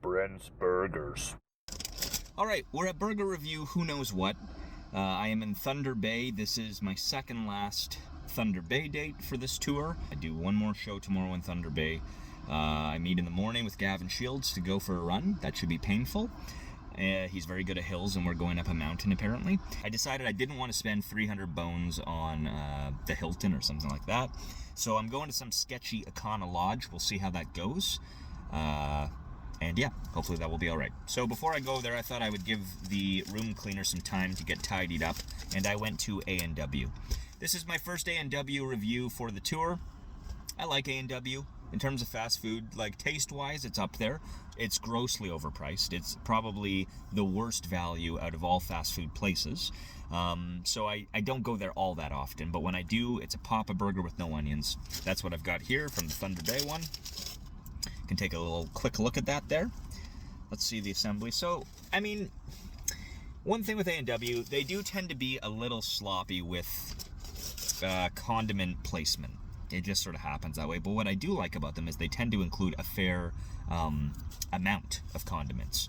Brent's Burgers. Alright, we're at Burger Review Who Knows What. I am in Thunder Bay. This is my second last Thunder Bay date for this tour. I do one more show tomorrow in Thunder Bay. I meet in the morning with Gavin Shields to go for a run. That should be painful. He's very good at hills, and we're going up a mountain, apparently. I decided I didn't want to spend 300 bones on the Hilton or something like that. So I'm going to some sketchy Econo Lodge. We'll see how that goes. And yeah, hopefully that will be all right. So before I go there, I thought I would give the room cleaner some time to get tidied up, and I went to A&W. This is my first A&W review for the tour. I like A&W. In terms of fast food, like taste-wise, it's up there. It's grossly overpriced. It's probably the worst value out of all fast food places. So I don't go there all that often, but when I do, it's a Papa Burger with no onions. That's what I've got here from the Thunder Bay one. Can take a little quick look at that there. Let's see the assembly. So, I mean, one thing with A&W, they do tend to be a little sloppy with condiment placement. It just sort of happens that way. But what I do like about them is they tend to include a fair amount of condiments.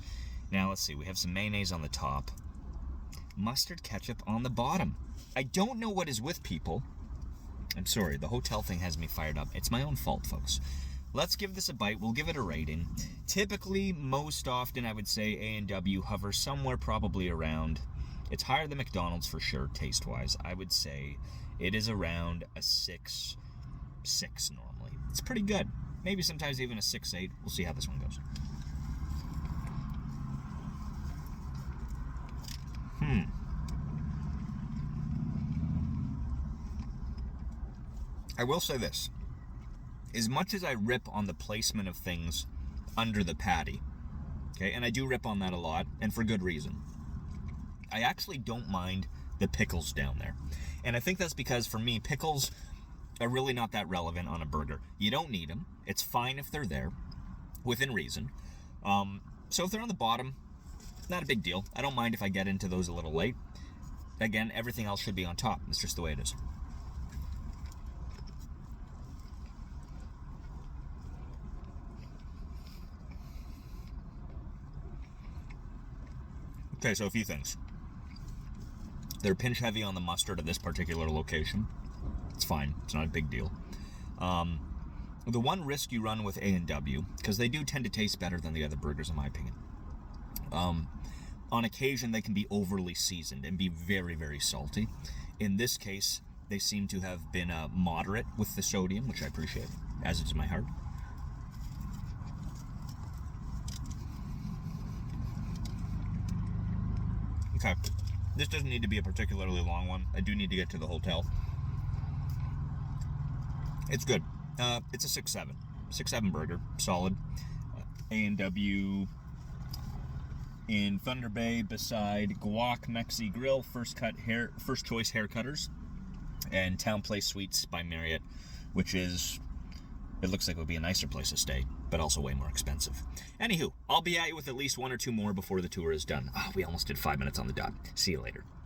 Now, let's see. We have some mayonnaise on the top. Mustard ketchup on the bottom. I don't know what is with people. I'm sorry. The hotel thing has me fired up. It's my own fault, folks. Let's give this a bite. We'll give it a rating. Typically, most often, I would say A&W hovers somewhere probably around... It's higher than McDonald's for sure, taste-wise. I would say it is around a 6 normally. It's pretty good. Maybe sometimes even a 6.8. We'll see how this one goes. I will say this. As much as I rip on the placement of things under the patty, okay, and I do rip on that a lot, and for good reason, I actually don't mind the pickles down there. And I think that's because, for me, pickles are really not that relevant on a burger. You don't need them. It's fine if they're there, within reason. So if they're on the bottom, not a big deal. I don't mind if I get into those a little late. Again, everything else should be on top. It's just the way it is. Okay, so a few things. They're pinch heavy on the mustard at this particular location. It's fine. It's not a big deal. The one risk you run with A&W, because they do tend to taste better than the other burgers in my opinion. On occasion, they can be overly seasoned and be very, very salty. In this case, they seem to have been moderate with the sodium, which I appreciate, as it's my heart. Okay, this doesn't need to be a particularly long one. I do need to get to the hotel. It's good. It's a 6.7. 6.7 burger. Solid. A&W in Thunder Bay beside Guac Mexi Grill, First Choice Hair Cutters, and Town Place Suites by Marriott, which is... It looks like it would be a nicer place to stay, but also way more expensive. Anywho, I'll be at you with at least one or two more before the tour is done. Oh, we almost did 5 minutes on the dot. See you later.